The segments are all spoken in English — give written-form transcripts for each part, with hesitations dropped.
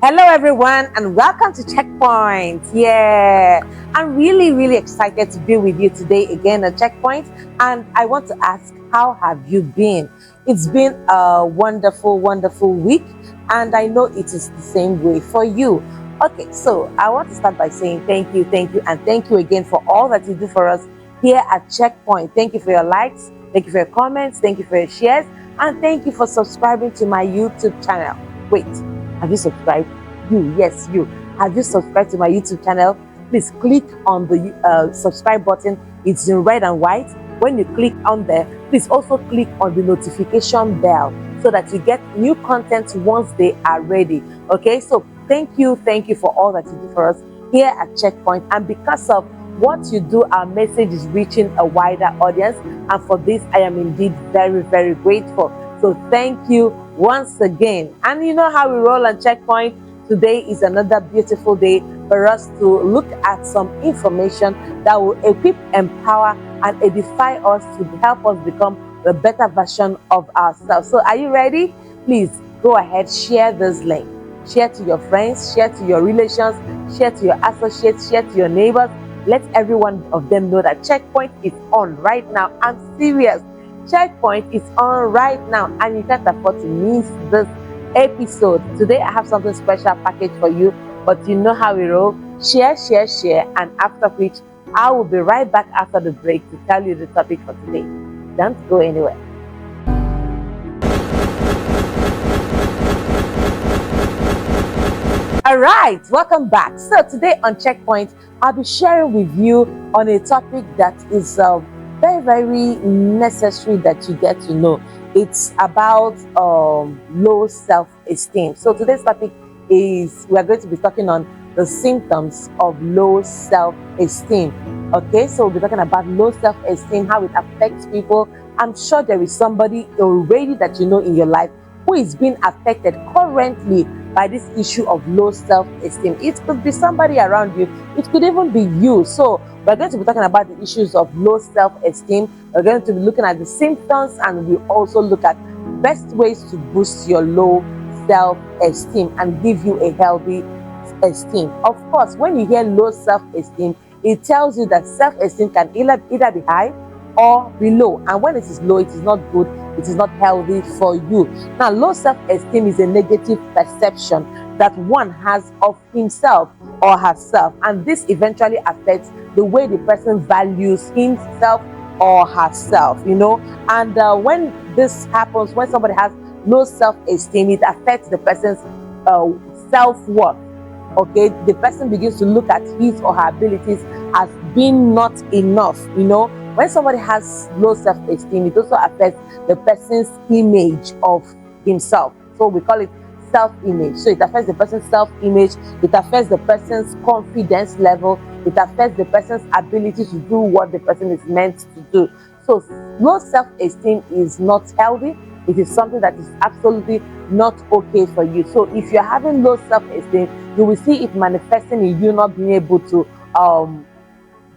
Hello, everyone, and welcome to Checkpoint. Yeah, I'm really excited to be with you today again at Checkpoint. And I want to ask, how have you been? It's been a wonderful week, and I know it is the same way for you. Okay, so I want to start by saying thank you, and thank you again for all that you do for us here at Checkpoint. Thank you for your likes, thank you for your comments, thank you for your shares, and thank you for subscribing to my YouTube channel. Wait, have you subscribed? Yes, you. Have you subscribed to my YouTube channel? Please click on the subscribe button. It's in red and white. When you click on there, please also click on the notification bell so that you get new content once they are ready. Okay, so thank you for all that you do for us here at Checkpoint. And because of what you do, our message is reaching a wider audience. And for this, I am indeed very grateful. So thank you once again. And you know how we roll on Checkpoint. Today is another beautiful day for us to look at some information that will equip, empower, and edify us to help us become the better version of ourselves. So are you ready? Please go ahead, share this link. Share to your friends, share to your relations, share to your associates, share to your neighbors. Let every one of them know that Checkpoint is on right now. I'm serious. Checkpoint is on right now, and you can't afford to miss this episode. Today I have something special package for you, but you know how we roll. Share, and after which I will be right back after the break to tell you the topic for today. Don't go anywhere. All right, welcome back. So today on Checkpoint, I'll be sharing with you on a topic that is very necessary that you get to know. It's about low self-esteem. So today's topic is, we are going to be talking on the symptoms of low self-esteem. Okay, so we'll be talking about low self-esteem, how it affects people. I'm sure there is somebody already that you know in your life who is being affected currently by this issue of low self-esteem. It could be somebody around you. It could even be you. So we're going to be talking about the issues of low self-esteem. We're going to be looking at the symptoms, and we'll also look at best ways to boost your low self-esteem and give you a healthy esteem. Of course, when you hear low self-esteem, it tells you that self-esteem can either be high or be low. And when it is low, it is not good, it is not healthy for you. Now, low self-esteem is a negative perception that one has of himself or herself, and this eventually affects the way the person values himself or herself, you know. And when this happens, when somebody has low self-esteem, it affects the person's self-worth. Okay, the person begins to look at his or her abilities as being not enough, you know. When somebody has low self-esteem, it also affects the person's image of himself. So we call it self-image. So it affects the person's self-image, it affects the person's confidence level, it affects the person's ability to do what the person is meant to do. So low self-esteem is not healthy. It is something that is absolutely not okay for you. So if you're having low self-esteem, you will see it manifesting in you not being able to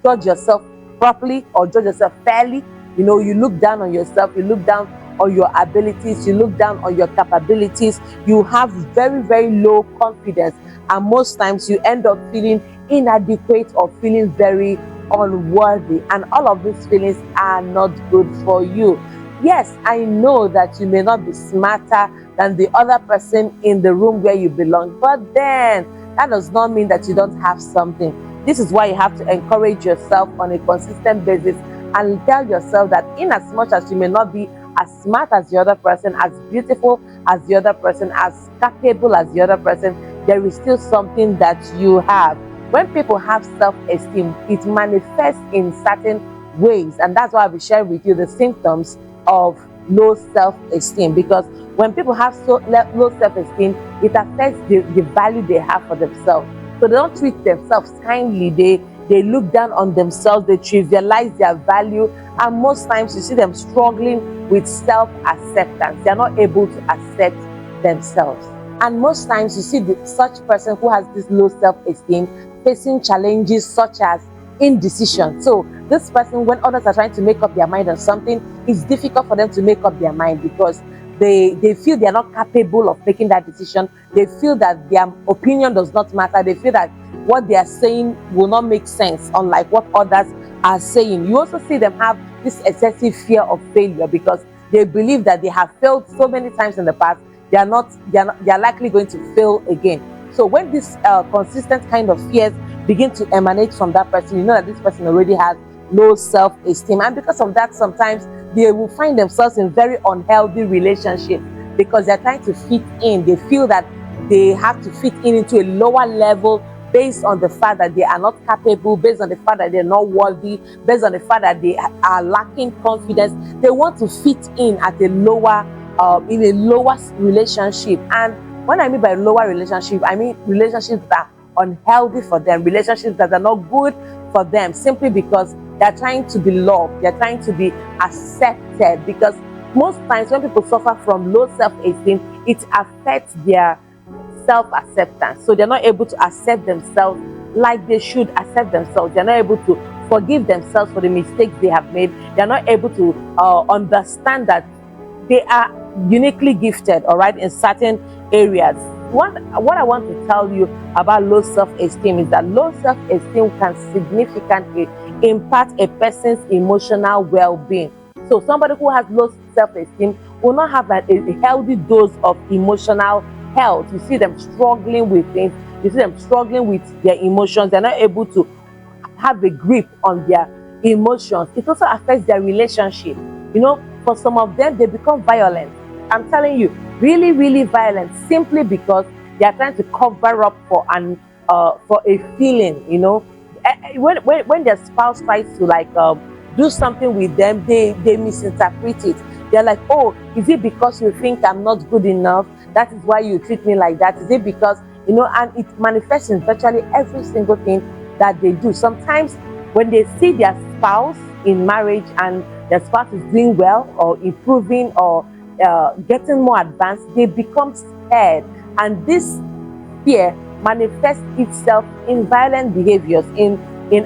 judge yourself properly or judge yourself fairly. You know, you look down on yourself, you look down on your abilities, you look down on your capabilities, you have very low confidence, and most times you end up feeling inadequate or feeling very unworthy, and all of these feelings are not good for you. Yes, I know that you may not be smarter than the other person in the room where you belong, but then that does not mean that you don't have something. This is why you have to encourage yourself on a consistent basis and tell yourself that in as much as you may not be as smart as the other person, as beautiful as the other person, as capable as the other person, there is still something that you have. When people have self-esteem, it manifests in certain ways, and that's why I'll be sharing with you the symptoms of low self-esteem. Because when people have low self-esteem, it affects the value they have for themselves. So they don't treat themselves kindly. They look down on themselves, they trivialize their value, and most times you see them struggling with self-acceptance. They're not able to accept themselves. And most times you see such person who has this low self-esteem facing challenges such as indecision. So this person, when others are trying to make up their mind on something, it's difficult for them to make up their mind because they feel they are not capable of making that decision. They feel that their opinion does not matter. They feel that what they are saying will not make sense, unlike what others are saying. You also see them have this excessive fear of failure because they believe that they have failed so many times in the past. They are likely going to fail again. So when this consistent kind of fears begin to emanate from that person, you know that this person already has low self-esteem, and because of that, sometimes they will find themselves in very unhealthy relationships because they're trying to fit in. They feel that they have to fit in into a lower level based on the fact that they are not capable, based on the fact that they're not worthy, based on the fact that they are lacking confidence. They want to fit in at a lower in a lower relationship. And when I mean by lower relationship, I mean relationships that are unhealthy for them, relationships that are not good for them, simply because they're trying to be loved, they're trying to be accepted. Because most times when people suffer from low self-esteem, it affects their self-acceptance. So they're not able to accept themselves like they should accept themselves. They're not able to forgive themselves for the mistakes they have made. They're not able to understand that they are uniquely gifted, all right, in certain areas. What I want to tell you about low self-esteem is that low self-esteem can significantly impact a person's emotional well-being. So somebody who has low self-esteem will not have a healthy dose of emotional health. You see them struggling with things. You see them struggling with their emotions. They're not able to have a grip on their emotions. It also affects their relationship. You know, for some of them, they become violent. I'm telling you, really, really violent, simply because they are trying to cover up for a feeling. You know, when their spouse tries to do something with them, they misinterpret it. They're like, oh, is it because you think I'm not good enough? That is why you treat me like that? Is it because, you know, and it manifests in virtually every single thing that they do. Sometimes when they see their spouse in marriage and their spouse is doing well or improving or getting more advanced, they become scared. And this fear manifests itself in violent behaviors, in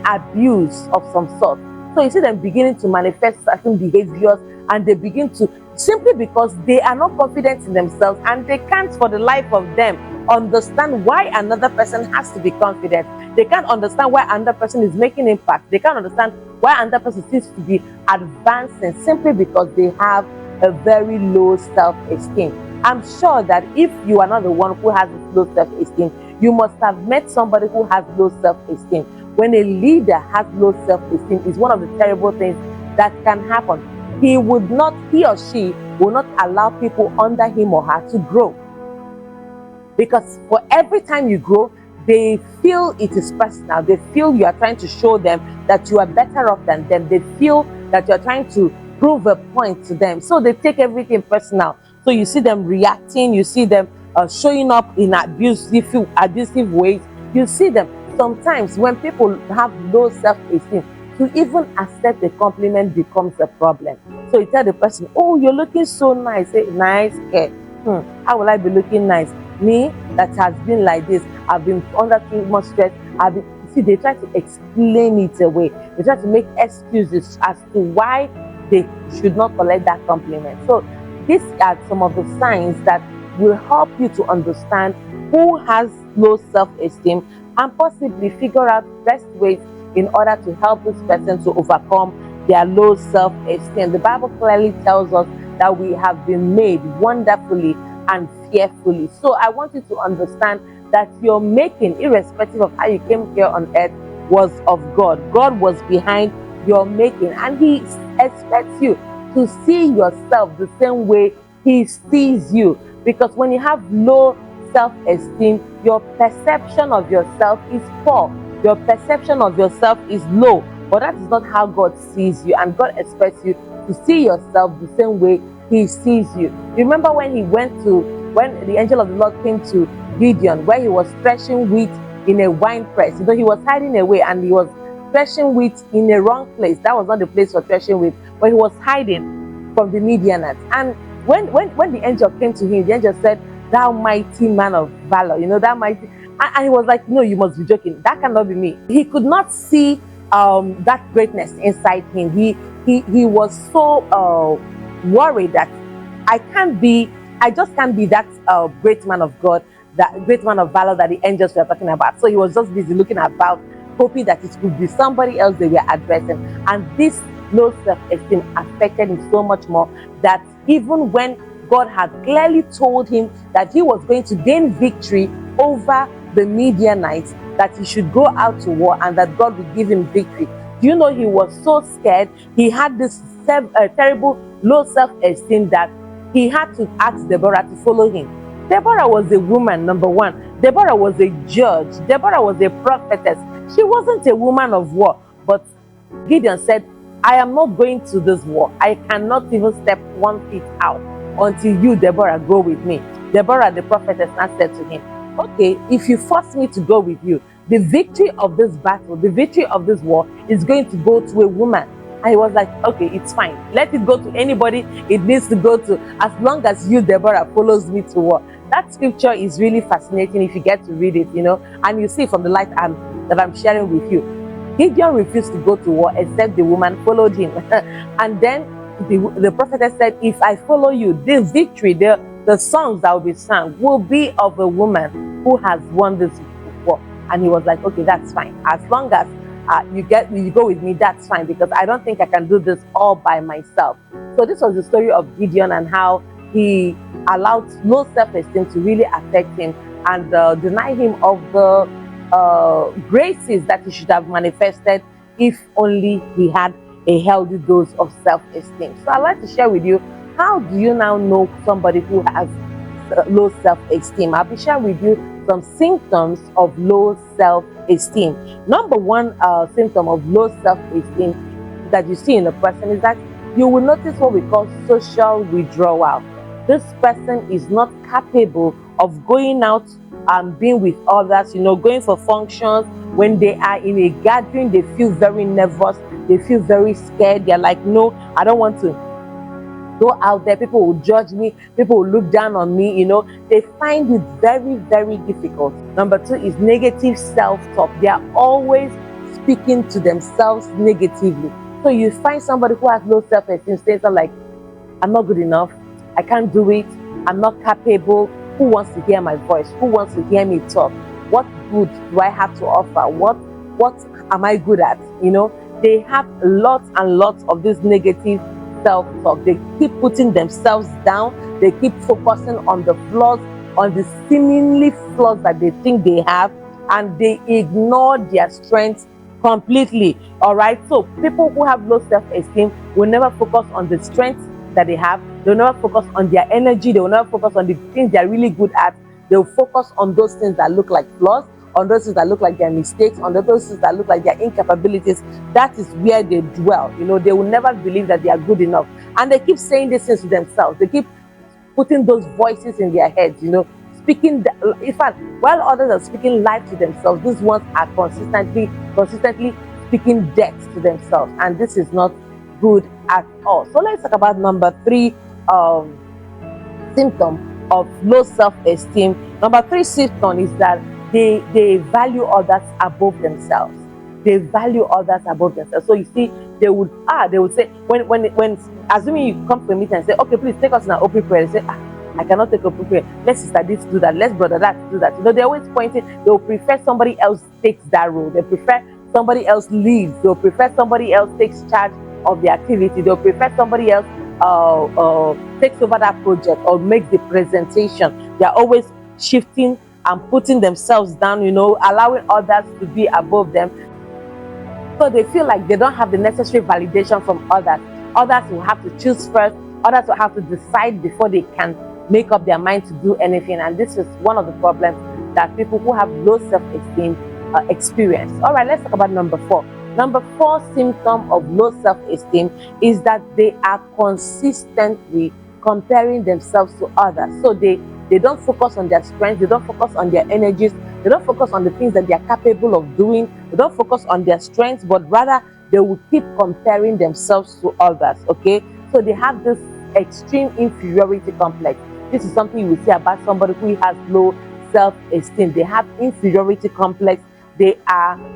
abuse of some sort. So you see them beginning to manifest certain behaviors, and they begin to, simply because they are not confident in themselves, and they can't for the life of them understand why another person has to be confident. They can't understand why another person is making impact. They can't understand why another person seems to be advancing, simply because they have a very low self-esteem. I'm sure that if you are not the one who has low self-esteem, you must have met somebody who has low self-esteem. When a leader has low self-esteem, is one of the terrible things that can happen. He or she will not allow people under him or her to grow. Because for every time you grow, they feel it is personal. They feel you are trying to show them that you are better off than them. They feel that you're trying to prove a point to them. So they take everything personal. So you see them reacting, you see them showing up in abusive ways. You see them sometimes when people have low self-esteem, to even accept a compliment becomes a problem. So you tell the person, oh, you're looking so nice. Say, nice hair. How will I be looking nice? Me that has been like this, I've been under too much stress. See, they try to explain it away. They try to make excuses as to why they should not collect that compliment. So these are some of the signs that will help you to understand who has low self-esteem and possibly figure out best ways in order to help this person to overcome their low self-esteem. The Bible clearly tells us that we have been made wonderfully and fearfully. So I want you to understand that your making, irrespective of how you came here on earth, was of God. God was behind your making, and He expects you to see yourself the same way He sees you. Because when you have low self-esteem, your perception of yourself is poor. Your perception of yourself is low. But that is not how God sees you, and God expects you to see yourself the same way He sees you. Remember when the angel of the Lord came to Gideon, where he was threshing wheat in a wine press. You know, he was hiding away, and he was threshing wheat in a wrong place. That was not the place for threshing wheat, but he was hiding from the Midianites. And when the angel came to him, the angel said, "Thou mighty man of valor," you know, that mighty. And he was like, "No, you must be joking. That cannot be me." He could not see that greatness inside him. He was so worried that I just can't be that great man of God, that great man of valor that the angels were talking about. So he was just busy looking about, hoping that it could be somebody else they were addressing. And this low self-esteem affected him so much more that even when God had clearly told him that he was going to gain victory over the Midianites, that he should go out to war and that God would give him victory. Do you know he was so scared? He had this terrible low self-esteem that he had to ask Deborah to follow him. Deborah was a woman, number one. Deborah was a judge. Deborah was a prophetess. She wasn't a woman of war. But Gideon said, I am not going to this war. I cannot even step 1 feet out until you, Deborah, go with me. Deborah, the prophetess, now said to him, okay, if you force me to go with you, the victory of this battle, the victory of this war is going to go to a woman. And he was like, okay, it's fine. Let it go to anybody it needs to go to, as long as you, Deborah, follows me to war. That scripture is really fascinating if you get to read it, and you see from the light that I'm sharing with you. Gideon refused to go to war except the woman followed him. And then the prophetess said, if I follow you, the victory, the songs that will be sung will be of a woman who has won this war. And he was like, okay, that's fine. As long as you go with me, that's fine, because I don't think I can do this all by myself. So this was the story of Gideon and how he allowed low self-esteem to really affect him and deny him of the graces that he should have manifested if only he had a healthy dose of self-esteem. So I'd like to share with you, how do you now know somebody who has low self-esteem? I'll be sharing with you some symptoms of low self-esteem. Number one symptom of low self-esteem that you see in a person is that you will notice what we call social withdrawal. This person is not capable of going out and being with others, going for functions. When they are in a gathering, they feel very nervous, they feel very scared. They're like, no, I don't want to go out there. People will judge me, people will look down on me. They find it very, very difficult. Number two is negative self-talk. They are always speaking to themselves negatively. So you find somebody who has low self-esteem says like, I'm not good enough, I can't do it, I'm not capable. Who wants to hear my voice? Who wants to hear me talk? What good do I have to offer? What am I good at? They have lots and lots of this negative self-talk. They keep putting themselves down. They keep focusing on the flaws, on the seemingly flaws that they think they have, and they ignore their strengths completely. All right. So people who have low self-esteem will never focus on the strengths that they have. They'll never focus on their energy. They will never focus on the things they're really good at. They'll focus on those things that look like flaws, on those things that look like their mistakes, on those things that look like their incapabilities. That is where they dwell. They will never believe that they are good enough. And they keep saying these things to themselves. They keep putting those voices in their heads, speaking. In fact, while others are speaking life to themselves, these ones are consistently speaking death to themselves. And this is not good at all. So let's talk about number three symptom of low self-esteem. Number three symptom is that they value others above themselves. They value others above themselves. So you see, they would say, when assuming you come to a meeting and say, okay, please take us in an open prayer, they say, I cannot take open prayer. Let's sister this do that, let's brother that do that. They're always pointing. They'll prefer somebody else takes that role. They prefer somebody else leads. They'll prefer somebody else takes charge of the activity. They'll prefer somebody else takes over that project or makes the presentation. They're always shifting and putting themselves down, allowing others to be above them. So they feel like they don't have the necessary validation from others. Others will have to choose first. Others will have to decide before they can make up their mind to do anything. And this is one of the problems that people who have low self-esteem experience. All right, let's talk about number four. Number four symptom of low self-esteem is that they are consistently comparing themselves to others. So they don't focus on their strengths, they don't focus on their energies, they don't focus on the things that they are capable of doing, they don't focus on their strengths, but rather they will keep comparing themselves to others. Okay, so they have this extreme inferiority complex. This is something you will see about somebody who has low self-esteem. They have inferiority complex. They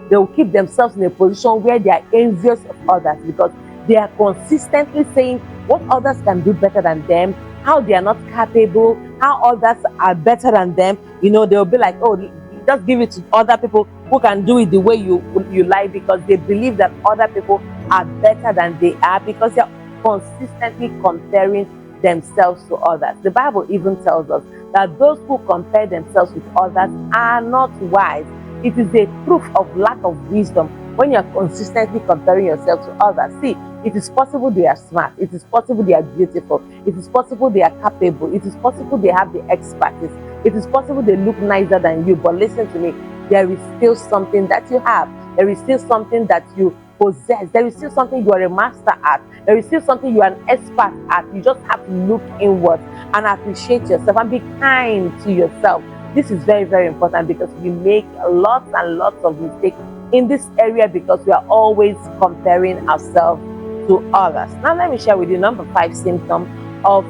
will keep themselves in a position where they are envious of others because they are consistently saying what others can do better than them, how they are not capable, how others are better than them. They'll be like, oh, just give it to other people who can do it the way you like, because they believe that other people are better than they are, because they're consistently comparing themselves to others. The Bible even tells us that those who compare themselves with others are not wise. It is a proof of lack of wisdom when you're consistently comparing yourself to others. See, it is possible they are smart. It is possible they are beautiful. It is possible they are capable. It is possible they have the expertise. It is possible they look nicer than you. But listen to me, there is still something that you have. There is still something that you possess. There is still something you are a master at. There is still something you are an expert at. You just have to look inward and appreciate yourself and be kind to yourself. This is very, very important, because we make lots and lots of mistakes in this area because we are always comparing ourselves to others. Now, let me share with you number 5 symptom of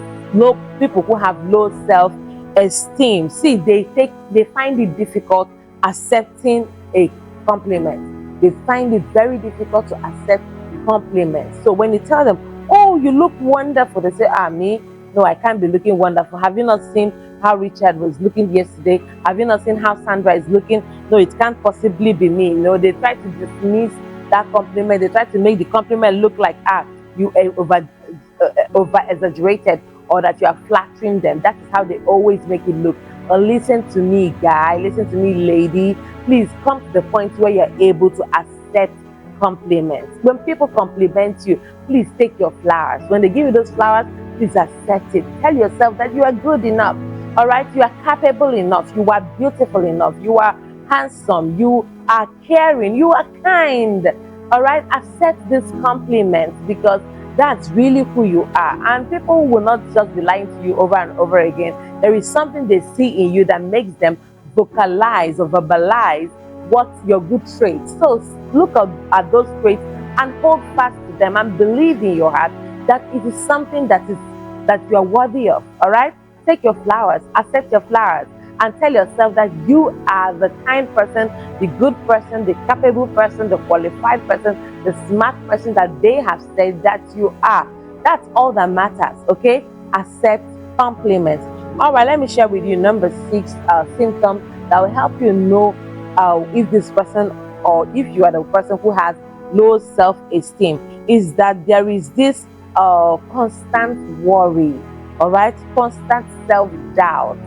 people who have low self-esteem. See, they find it difficult accepting a compliment. They find it very difficult to accept compliments. So when you tell them, oh, you look wonderful, they say, me? No, I can't be looking wonderful. Have you not seen how Richard was looking yesterday? Have you not seen how Sandra is looking? No, it can't possibly be me. They try to dismiss that compliment. They try to make the compliment look like, you over exaggerated, or that you are flattering them. That is how they always make it look. But listen to me, guy. Listen to me, lady. Please come to the point where you're able to accept compliments. When people compliment you, please take your flowers. When they give you those flowers, please accept it. Tell yourself that you are good enough. All right, you are capable enough. You are beautiful enough. You are handsome. You are caring. You are kind. All right, accept these compliments, because that's really who you are. And people will not just be lying to you over and over again. There is something they see in you that makes them vocalize or verbalize what your good traits. So look at those traits and hold fast to them, and believe in your heart that it is something that you are worthy of. All right, take your flowers, accept your flowers, and tell yourself that you are the kind person, the good person, the capable person, the qualified person, the smart person that they have said that you are. That's all that matters. Okay, accept compliments. All right, let me share with you number 6 symptom that will help you know if this person, or if you are the person who has low self-esteem, is that there is this constant worry. All right, constant self-doubt.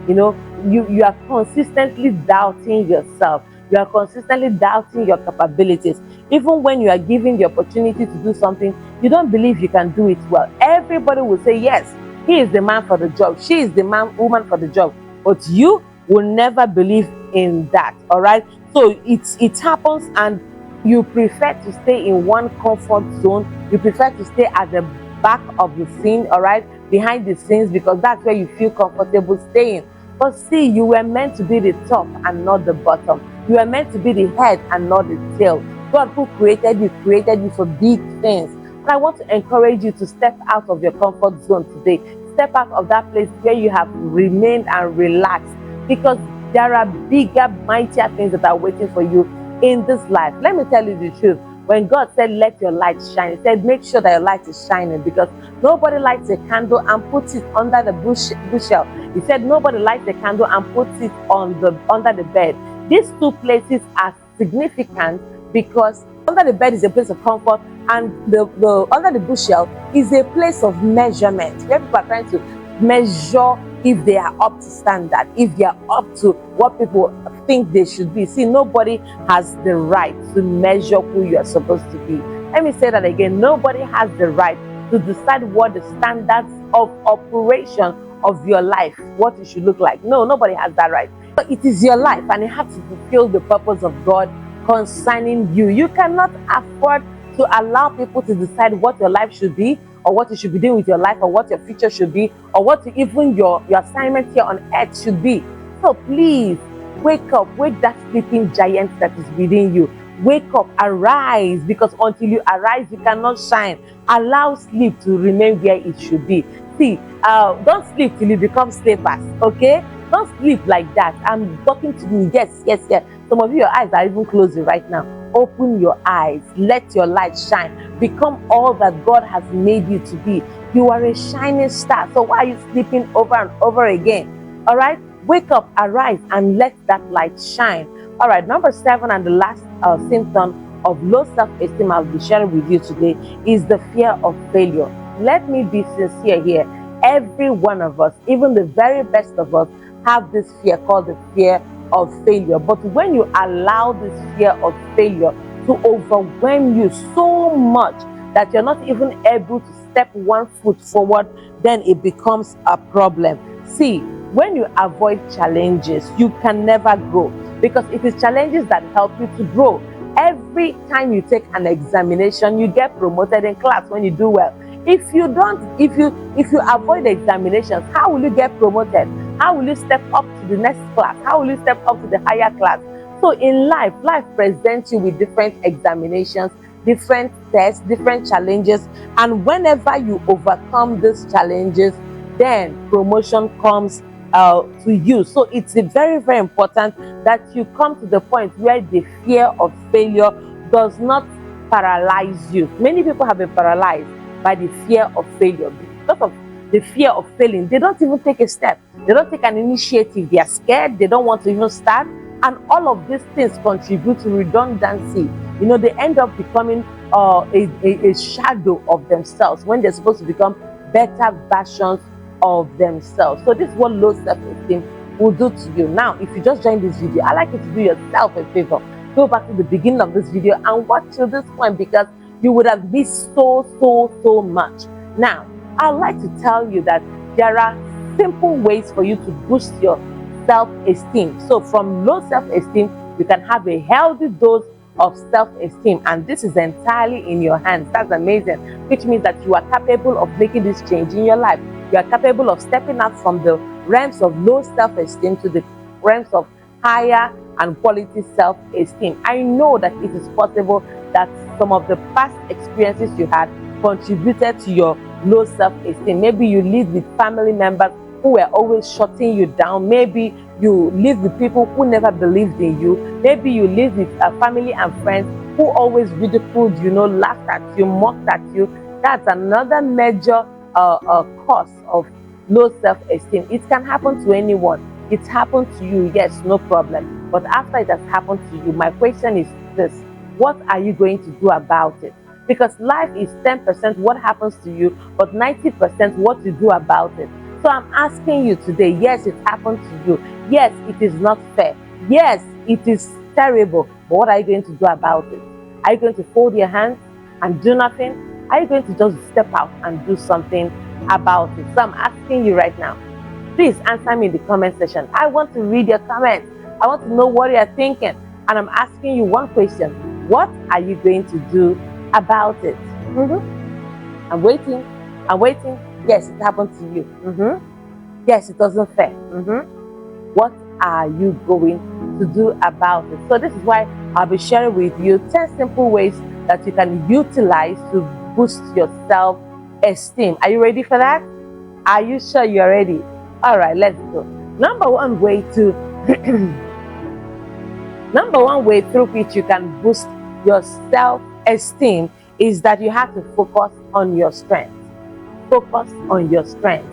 You are consistently doubting yourself. You are consistently doubting your capabilities. Even when you are given the opportunity to do something, you don't believe you can do it well. Everybody will say, yes, he is the man for the job. She is the woman for the job. But you will never believe in that. All right. So it happens, and you prefer to stay in one comfort zone. You prefer to stay at the back of the scene. All right, behind the scenes, because that's where you feel comfortable staying. But see, you were meant to be the top and not the bottom. You were meant to be the head and not the tail. God, who created you for big things. And I want to encourage you to step out of your comfort zone today. Step out of that place where you have remained and relaxed, because there are bigger, mightier things that are waiting for you in this life. Let me tell you the truth. When God said, let your light shine, He said, make sure that your light is shining, because nobody lights a candle and puts it under the bushel. He said, nobody lights a candle and puts it under the bed. These two places are significant, because under the bed is a place of comfort, and the under the bushel is a place of measurement, where people are trying to measure if they are up to standard, if they are up to what people think they should be. See, nobody has the right to measure who you are supposed to be. Let me say that again. Nobody has the right to decide what the standards of operation of your life, what it should look like. No, nobody has that right. But it is your life, and it has to fulfill the purpose of God concerning you. You cannot afford to allow people to decide what your life should be, or what you should be doing with your life, or what your future should be, or what even your assignment here on earth should be. So please, wake up, wake that sleeping giant that is within you. Wake up, arise, because until you arise, you cannot shine. Allow sleep to remain where it should be. See, don't sleep till you become sleepers, okay? Don't sleep like that. I'm talking to you. Yes. Some of you, your eyes are even closing right now. Open your eyes. Let your light shine. Become all that God has made you to be. You are a shining star. So why are you sleeping over and over again? All right, wake up, arise, and let that light shine. All right, number 7 and the last symptom of low self-esteem I'll be sharing with you today is the fear of failure. Let me be sincere here. Every one of us, even the very best of us, have this fear called the fear of failure. But when you allow this fear of failure to overwhelm you so much that you're not even able to step one foot forward, then it becomes a problem. See, when you avoid challenges, you can never grow, because it is challenges that help you to grow. Every time you take an examination, you get promoted in class when you do well. If you avoid examinations, how will you get promoted? How will you step up to the next class? How will you step up to the higher class? So in life presents you with different examinations, different tests, different challenges, and whenever you overcome these challenges, then promotion comes to you. So it's very, very important that you come to the point where the fear of failure does not paralyze you. Many people have been paralyzed by the fear of failure. Because of the fear of failing, they don't even take a step. They don't take an initiative. They are scared. They don't want to even start. And all of these things contribute to redundancy. You know, they end up becoming a shadow of themselves when they're supposed to become better versions of themselves. So this is what low self-esteem will do to you. Now, if you just joined this video, I'd like you to do yourself a favor. Go back to the beginning of this video and watch till this point, because you would have missed so much. Now, I'd like to tell you that there are simple ways for you to boost your self-esteem. So from low self-esteem, you can have a healthy dose of self-esteem, and this is entirely in your hands. That's amazing, which means that you are capable of making this change in your life. You are capable of stepping out from the realms of low self-esteem to the realms of higher and quality self-esteem. I know that it is possible that some of the past experiences you had contributed to your low self-esteem. Maybe you lived with family members who were always shutting you down. Maybe you lived with people who never believed in you. Maybe you lived with a family and friends who always ridiculed you, laughed at you, mocked at you. That's another major cause of low self-esteem. It can happen to anyone. It happened to you, yes, no problem. But after it has happened to you, my question is this: what are you going to do about it? Because life is 10% what happens to you, but 90% what you do about it. So I'm asking you today, yes, it happened to you. Yes, it is not fair. Yes, it is terrible. But what are you going to do about it? Are you going to fold your hands and do nothing? Are you going to just step out and do something about it? So I'm asking you right now, please answer me in the comment section. I want to read your comments. I want to know what you're thinking. And I'm asking you one question: what are you going to do about it? I'm waiting. I'm waiting. Yes, it happened to you. Yes, it wasn't fair. What are you going to do about it? So this is why I'll be sharing with you 10 simple ways that you can utilize to boost your self-esteem. Are you ready for that? Are you sure you're ready? All right, let's go. Number one way through which you can boost your self-esteem is that you have to focus on your strength. Focus on your strength.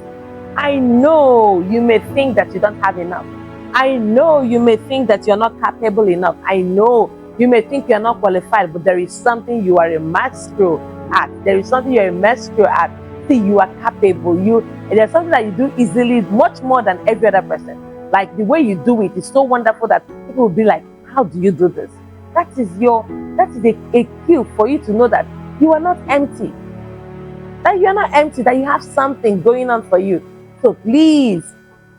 I know you may think that you don't have enough. I know you may think that you're not capable enough. I know you may think you're not qualified, but there is something you are a maestro at. There is something you're a maestro at. See, you are capable. There's something that you do easily, much more than every other person. Like the way you do it is so wonderful that people will be like, how do you do this? That is a cue for you to know that you are not empty. That you are not empty, that you have something going on for you. So please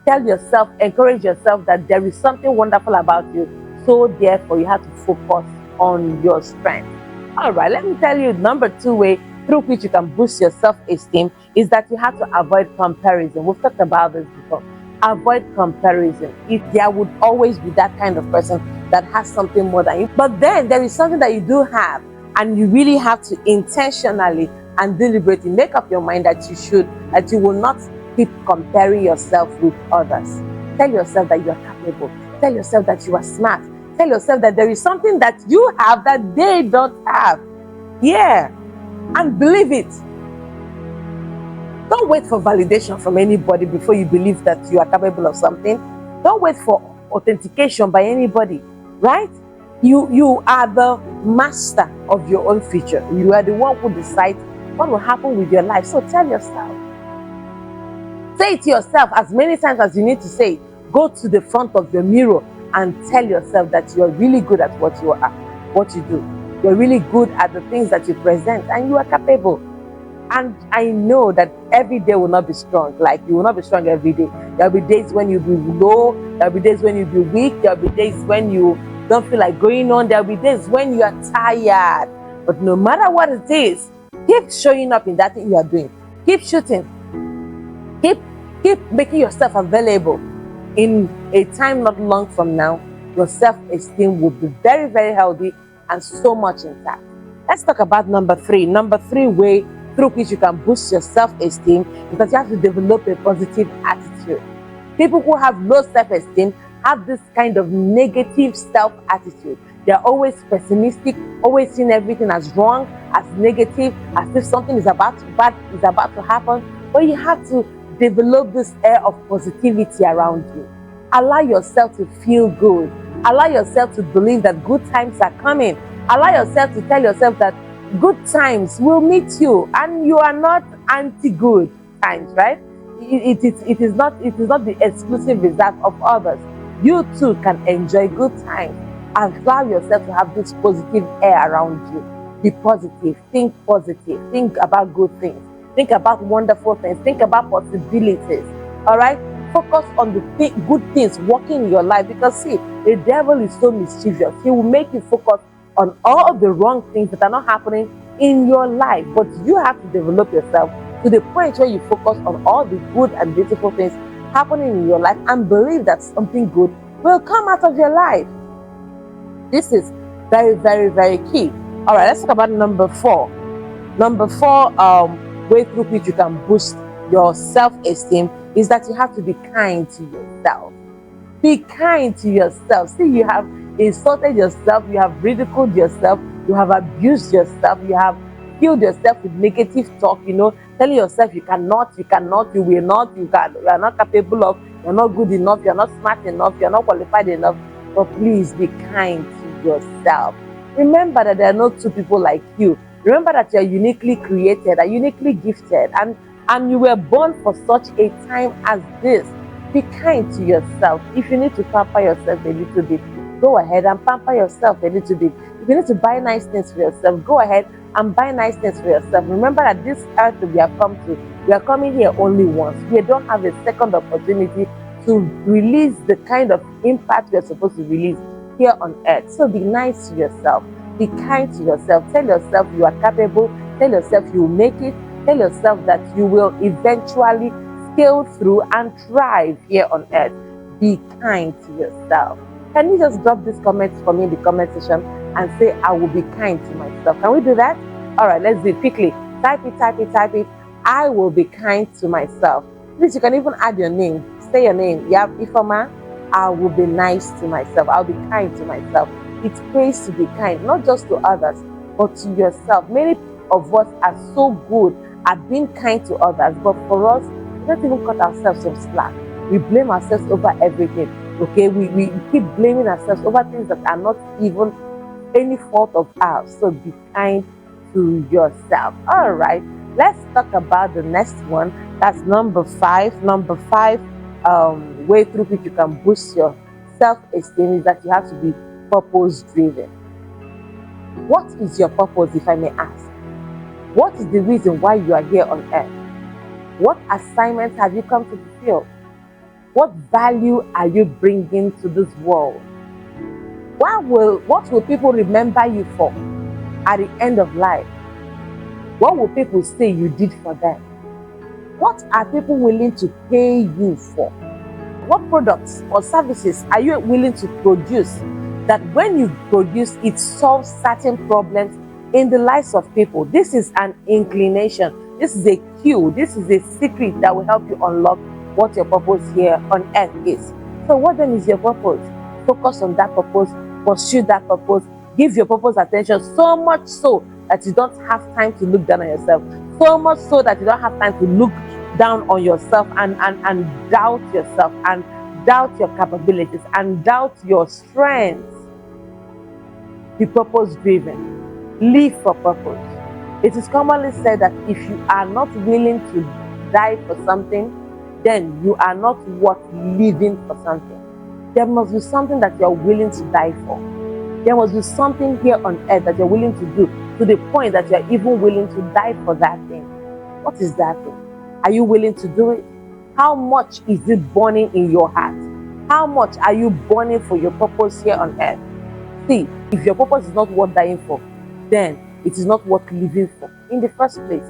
tell yourself, encourage yourself that there is something wonderful about you. So therefore, you have to focus on your strength. All right, let me tell you, number 2 way through which you can boost your self-esteem is that you have to avoid comparison. We've talked about this before. Avoid comparison. If there would always be that kind of person that has something more than you, but then there is something that you do have, and you really have to intentionally and deliberately make up your mind that you will not keep comparing yourself with others. Tell yourself that you are capable. Tell yourself that you are smart. Tell yourself that there is something that you have that they don't have. Yeah, and believe it. Don't wait for validation from anybody before you believe that you are capable of something. Don't wait for authentication by anybody, right? You are the master of your own future. You are the one who decides what will happen with your life. So tell yourself. Say it to yourself as many times as you need to say it. Go to the front of your mirror and tell yourself that you are really good at what you are, what you do. You're really good at the things that you present, and you are capable. And I know that every day will not be strong. Like, you will not be strong every day. There'll be days when you'll be low. There'll be days when you'll be weak. There'll be days when you don't feel like going on. There'll be days when you are tired. But no matter what it is, keep showing up in that thing you are doing. Keep shooting. Keep making yourself available. In a time not long from now, your self-esteem will be very, very healthy and so much intact. Let's talk about number 3. Number 3 way through which you can boost your self-esteem is that you have to develop a positive attitude. People who have low self-esteem have this kind of negative self-attitude. They're always pessimistic, always seeing everything as wrong, as negative, as if something bad is about to happen. But you have to develop this air of positivity around you. Allow yourself to feel good. Allow yourself to believe that good times are coming. Allow yourself to tell yourself that good times will meet you, and you are not anti-good times, right? It is not the exclusive result of others. You too can enjoy good times. Allow yourself to have this positive air around you. Be positive. Think positive. Think about good things. Think about wonderful things. Think about possibilities. All right? Focus on the good things working in your life, because see, the devil is so mischievous. He will make you focus on all the wrong things that are not happening in your life. But you have to develop yourself to the point where you focus on all the good and beautiful things happening in your life and believe that something good will come out of your life. This is very, very, very key. All right, let's talk about number 4. Number 4 way through which you can boost your self-esteem is that you have to be kind to yourself. Be kind to yourself. See, you have insulted yourself, you have ridiculed yourself, you have abused yourself, you have filled yourself with negative talk, telling yourself you cannot, you will not, you are not capable of, you're not good enough, you're not smart enough, you're not qualified enough. But please be kind to yourself. Remember that there are no two people like you. Remember that you're uniquely created and uniquely gifted, and you were born for such a time as this. Be kind to yourself. If you need to pamper yourself a little bit, go ahead and pamper yourself a little bit. If you need to buy nice things for yourself, go ahead and buy nice things for yourself. Remember that this earth that we have come to, we are coming here only once. We don't have a second opportunity to release the kind of impact we are supposed to release here on earth. So be nice to yourself. Be kind to yourself. Tell yourself you are capable. Tell yourself you will make it. Tell yourself that you will eventually scale through and thrive here on earth. Be kind to yourself. Can you just drop these comments for me in the comment section and say, I will be kind to myself? Can we do that? All right, let's do it quickly. Type it. I will be kind to myself. Please, you can even add your name. Say your name. Yeah, Ifeoma. I will be nice to myself. I'll be kind to myself. It pays to be kind, not just to others, but to yourself. Many of us are so good at being kind to others, but for us, we don't even cut ourselves some slack. We blame ourselves over everything. Okay, we keep blaming ourselves over things that are not even any fault of ours. So be kind to yourself. All right, let's talk about the next one. That's number 5. Number 5 way through which you can boost your self-esteem is that you have to be purpose-driven. What is your purpose, if I may ask? What is the reason why you are here on earth? What assignments have you come to fulfill? What value are you bringing to this world? What will people remember you for at the end of life? What will people say you did for them? What are people willing to pay you for? What products or services are you willing to produce that when you produce, it solves certain problems in the lives of people? This is an inclination. This is a cue. This is a secret that will help you unlock what your purpose here on earth is. So what then is your purpose? Focus on that purpose. Pursue that purpose. Give your purpose attention, so much so that you don't have time to look down on yourself. So much so that you don't have time to look down on yourself and doubt yourself and doubt your capabilities and doubt your strengths. Be purpose driven. Live for purpose. It is commonly said that if you are not willing to die for something, then you are not worth living for something. There must be something that you are willing to die for. There must be something here on earth that you're willing to do to the point that you're even willing to die for that thing. What is that thing? Are you willing to do it? How much is it burning in your heart? How much are you burning for your purpose here on earth? See, if your purpose is not worth dying for, then it is not worth living for in the first place.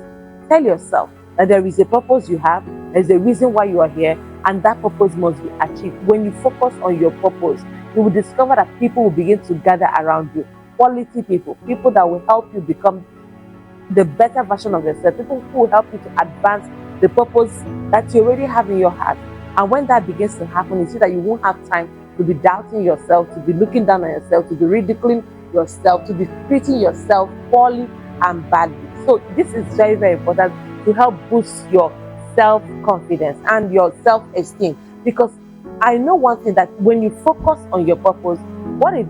Tell yourself that there is a purpose you have, there's a reason why you are here, and that purpose must be achieved. When you focus on your purpose, you will discover that people will begin to gather around you. Quality people, people that will help you become the better version of yourself, people who will help you to advance the purpose that you already have in your heart. And when that begins to happen, you see that you won't have time to be doubting yourself, to be looking down on yourself, to be ridiculing yourself, to be treating yourself poorly and badly. So this is very, very important to help boost your self-confidence and your self-esteem. Because I know one thing, that when you focus on your purpose, what it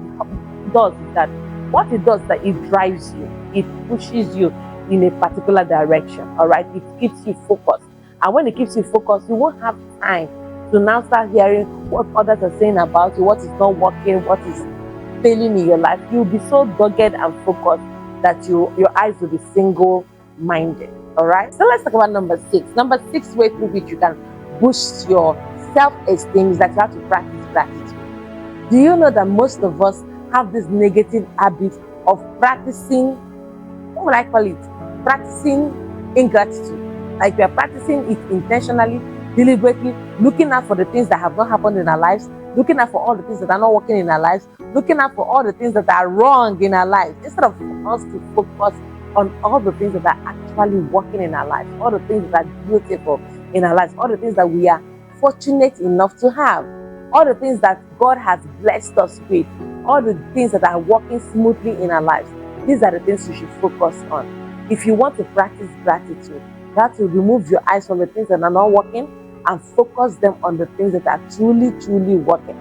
does is that it drives you, it pushes you in a particular direction. All right, it keeps you focused, and when it keeps you focused, you won't have time to now start hearing what others are saying about you, what is not working, what is failing in your life. You'll be so dogged and focused that your eyes will be single-minded. All right, so let's talk about number 6. Number 6 way through which you can boost your self-esteem is that you have to practice gratitude. Do you know that most of us have this negative habit of practicing, what would I call it? Practicing ingratitude. Like we are practicing it intentionally, deliberately, looking out for the things that have not happened in our lives, looking out for all the things that are not working in our lives, looking out for all the things that are wrong in our lives, instead of us to focus on all the things that are actually working in our lives, all the things that are beautiful in our lives, all the things that we are fortunate enough to have, all the things that God has blessed us with, all the things that are working smoothly in our lives. These are the things you should focus on. If you want to practice gratitude, you have to remove your eyes from the things that are not working and focus them on the things that are truly, truly working.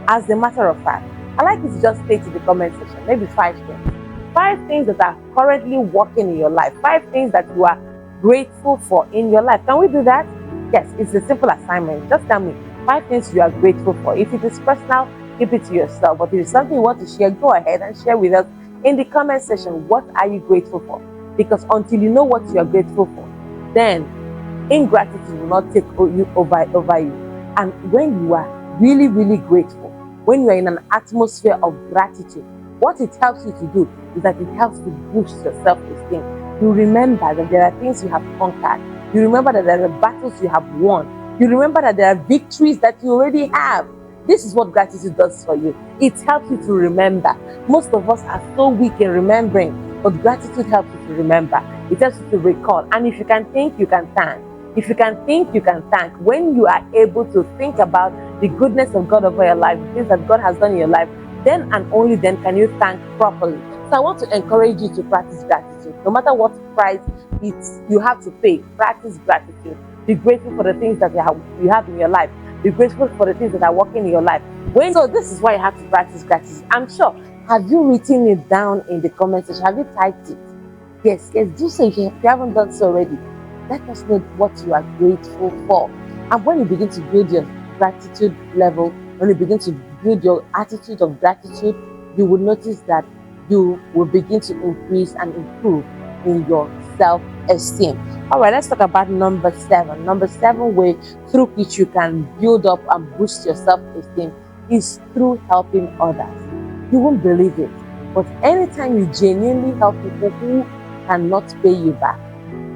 As a matter of fact, I like you to just state in the comment section, maybe 5 things. 5 things that are currently working in your life. 5 things that you are grateful for in your life. Can we do that? Yes, it's a simple assignment. Just tell me 5 things you are grateful for. If it is personal, keep it to yourself. But if it's something you want to share, go ahead and share with us in the comment section. What are you grateful for? Because until you know what you are grateful for, then ingratitude will not take over you. And when you are really, really grateful, when you are in an atmosphere of gratitude, what it helps you to do is that it helps to boost your self-esteem. You remember that there are things you have conquered. You remember that there are battles you have won. You remember that there are victories that you already have. This is what gratitude does for you. It helps you to remember. Most of us are so weak in remembering, but gratitude helps you to remember. It helps you to recall. And if you can think, you can thank. If you can think, you can thank. When you are able to think about the goodness of God over your life, the things that God has done in your life, then and only then can you thank properly. So I want to encourage you to practice gratitude. No matter what price you have to pay, practice gratitude. Be grateful for the things that you have in your life. Be grateful for the things that are working in your life. So this is why you have to practice gratitude. I'm sure. Have you written it down in the comment section? Have you typed it? Yes, do so if you haven't done so already. Let us know what you are grateful for. And when you begin to build your gratitude level, when you begin to build your attitude of gratitude, you will notice that you will begin to increase and improve in your self-esteem. All right, let's talk about number 7. Number 7 way through which you can build up and boost your self-esteem is through helping others. You won't believe it, but anytime you genuinely help people who cannot pay you back,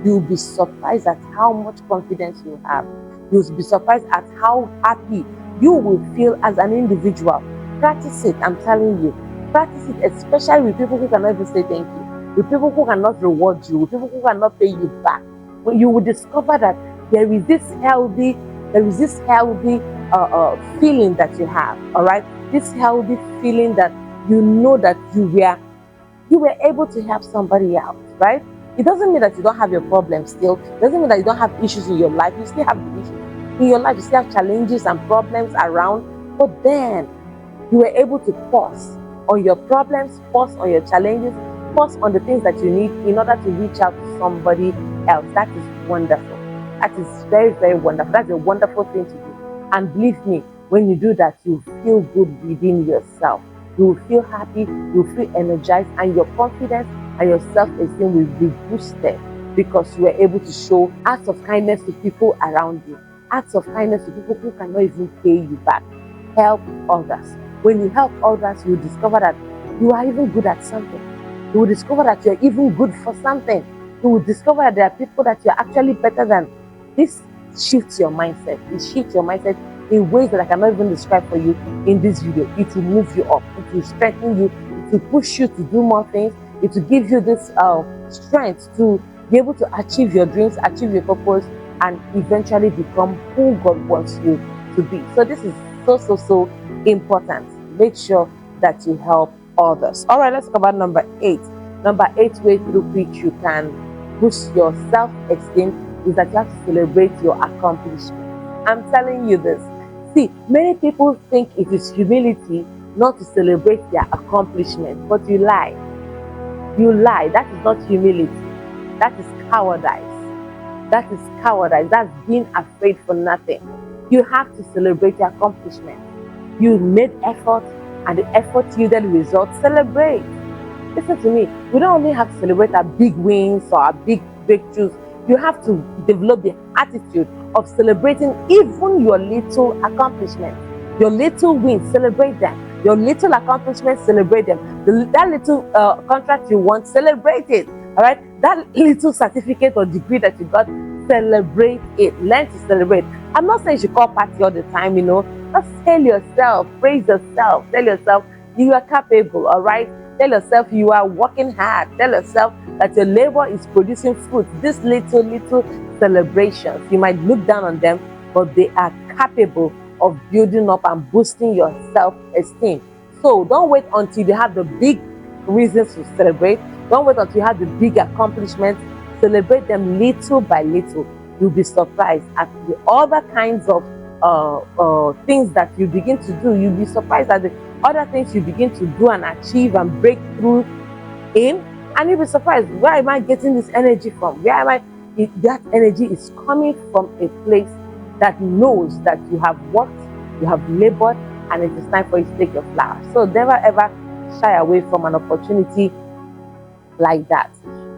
you'll be surprised at how much confidence you have. You'll be surprised at how happy you will feel as an individual. Practice it, I'm telling you. Practice it, especially with people who cannot even say thank you, with people who cannot reward you, with people who cannot pay you back. When you will discover that there is this healthy feeling that you have, all right? This healthy feeling that you know that you were able to help somebody out, right? It doesn't mean that you don't have your problems still. It doesn't mean that you don't have issues in your life. You still have issues in your life. You still have challenges and problems around. But then you were able to pause on your problems, pause on your challenges, pause on the things that you need in order to reach out to somebody else. That is wonderful. That is very, very wonderful. That's a wonderful thing to do. And believe me, when you do that, you feel good within yourself. You will feel happy, you will feel energized, and your confidence and your self-esteem will be boosted because you were able to show acts of kindness to people around you, acts of kindness to people who cannot even pay you back. Help others. When you help others, you discover that you are even good at something. You will discover that you are even good for something. You will discover that there are people that you are actually better than. This shifts your mindset. It shifts your mindset in ways that I cannot even describe for you in this video. It will move you up. It will strengthen you. It will push you to do more things. It will give you this strength to be able to achieve your dreams, achieve your purpose, and eventually become who God wants you to be. So this is so important. Make sure that you help others. All right, let's talk about number 8. Number 8 way through which you can boost your self-esteem is that you have to celebrate your accomplishments. I'm telling you this. See, many people think it is humility not to celebrate their accomplishments, but you lie. You lie. That is not humility. That is cowardice. That is cowardice. That's being afraid for nothing. You have to celebrate your accomplishments. You made effort, and the effort yielded results. Celebrate. Listen to me. We don't only have to celebrate our big wins or our big breakthroughs. You have to develop the attitude of celebrating even your little accomplishments. Your little wins, celebrate them. Your little accomplishments, celebrate them. That little contract you want, celebrate it. All right? That little certificate or degree that you got, celebrate it. Learn to celebrate. I'm not saying you should call party all the time, you know. Just tell yourself, praise yourself. Tell yourself you are capable, all right? Tell yourself you are working hard. Tell yourself that your labor is producing fruit. These little celebrations, you might look down on them, but they are capable of building up and boosting your self-esteem. So don't wait until you have the big reasons to celebrate. Don't wait until you have the big accomplishments. Celebrate them little by little. You'll be surprised at the other kinds of things that you begin to do. You'll be surprised at the other things you begin to do and achieve and break through in, and you'll be surprised, where am I getting this energy from? Where am I? That energy is coming from a place that knows that you have worked, you have labored, and it is time for you to take your flowers. So never ever shy away from an opportunity like that.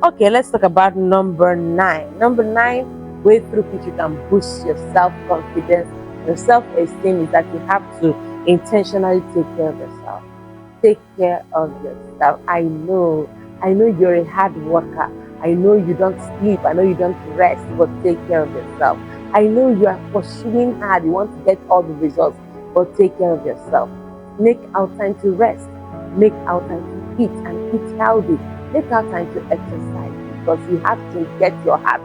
Okay, let's talk about number 9. Number 9 way through which you can boost your self-confidence, your self-esteem, is that you have to intentionally take care of yourself. Take care of yourself. I know you're a hard worker. I know you don't sleep. I know you don't rest, but take care of yourself. I know you are pursuing hard. You want to get all the results, but take care of yourself. Make out time to rest. Make out time to eat and eat healthy. Make out time to exercise, because you have to get your heart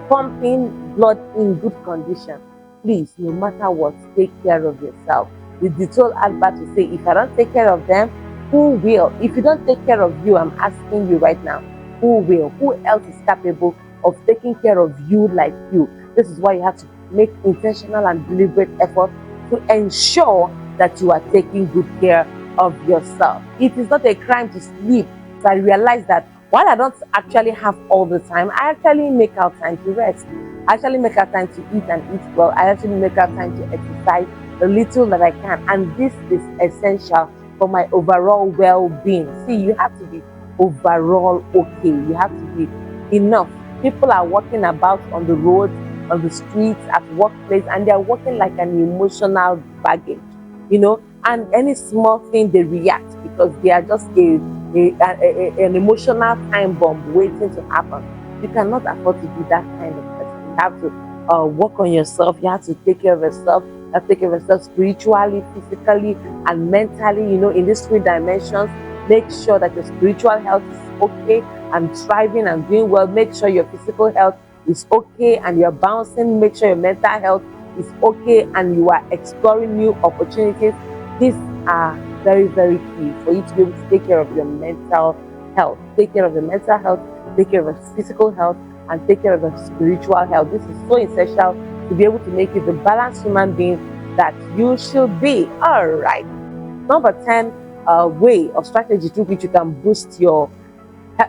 pumping blood in good condition. Please, no matter what, take care of yourself. The told Albert to say, if I don't take care of them, who will? If you don't take care of you, I'm asking you right now, who will? Who else is capable of taking care of you like you? This is why you have to make intentional and deliberate effort to ensure that you are taking good care of yourself. It is not a crime to sleep. So I realize that while I don't actually have all the time, I actually make out time to rest. I actually make out time to eat and eat well. I actually make out time to exercise the little that I can. And this is essential for my overall well-being. See, you have to be overall okay. You have to be enough. People are walking about on the roads, on the streets, at workplace, and they're walking like an emotional baggage, you know, and any small thing they react because they are just an emotional time bomb waiting to happen. You cannot afford to be that kind of person. You have to work on yourself. You have to take care of yourself. You have to take care of yourself spiritually, physically, and mentally, you know, in these 3 dimensions. Make sure that your spiritual health is okay and thriving and doing well. Make sure your physical health is okay and you're bouncing. Make sure your mental health is okay and you are exploring new opportunities. These are very, very key for you to be able to take care of your mental health. Take care of your mental health, take care of your physical health, and take care of your spiritual health. This is so essential to be able to make you the balanced human being that you should be. All right. Number 10 way or strategy through which you can boost your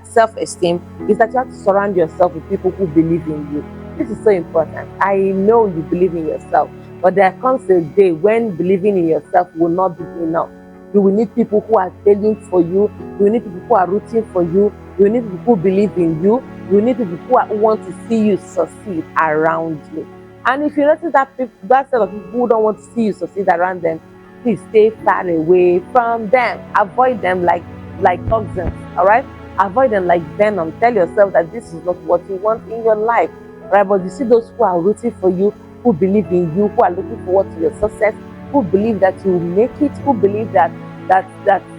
self-esteem is that you have to surround yourself with people who believe in you. This is so important. I know you believe in yourself, but there comes a day when believing in yourself will not be enough. You will need people who are feeling for you. You will need people who are rooting for you. You will need people who believe in you. You will need people who want to see you succeed around you. And if you notice that set of people who don't want to see you succeed around them, please stay far away from them. Avoid them like toxins, all right? Avoid them like venom. Tell yourself that this is not what you want in your life, right? But you see those who are rooting for you, who believe in you, who are looking forward to your success, who believe that you will make it, who believe that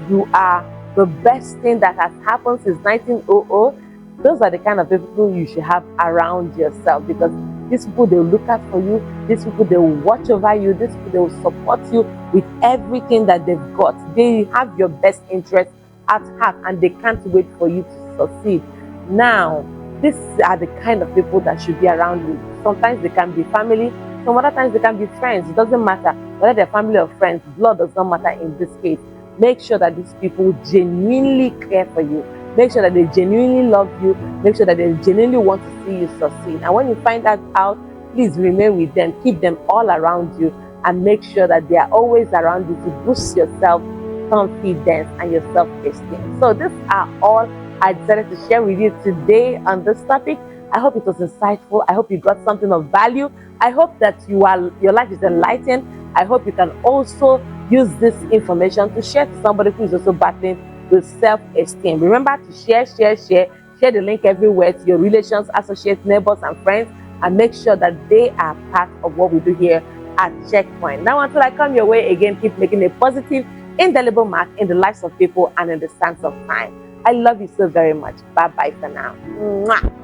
you are the best thing that has happened since 1900. Those are the kind of people you should have around yourself, because these people, they will look out for you. These people, they will watch over you. These people, they will support you with everything that they've got. They have your best interest at heart, and they can't wait for you to succeed. Now, these are the kind of people that should be around you. Sometimes they can be family. Some other times they can be friends. It doesn't matter whether they're family or friends. Blood does not matter in this case. Make sure that these people genuinely care for you. Make sure that they genuinely love you. Make sure that they genuinely want to see you succeed. And when you find that out, please remain with them. Keep them all around you, and make sure that they are always around you to boost your self-confidence and your self-esteem. So these are all I decided to share with you today on this topic. I hope it was insightful. I hope you got something of value. I hope that your life is enlightened. I hope you can also use this information to share to somebody who is also battling with self-esteem. Remember to share the link everywhere to your relations, associates, neighbors, and friends, and make sure that they are part of what we do here at Checkpoint. Now, until I come your way again, keep making a positive, indelible mark in the lives of people and in the sands of time. I love you so very much. Bye-bye for now. Mwah.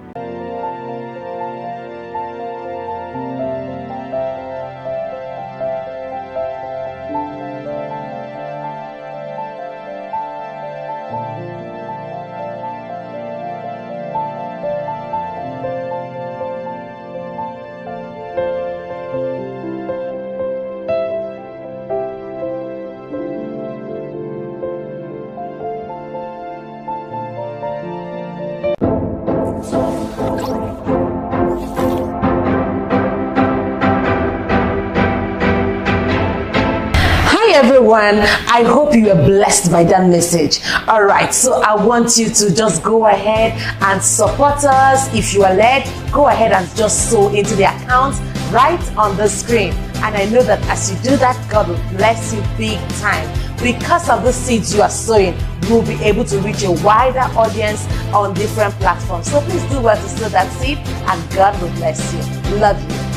Everyone, I hope you are blessed by that message. All right, so I want you to just go ahead and support us. If you are led, go ahead and just sow into the account right on the screen. And I know that as you do that, God will bless you big time. Because of the seeds you are sowing, you'll be able to reach a wider audience on different platforms. So please do well to sow that seed, and God will bless you. Love you.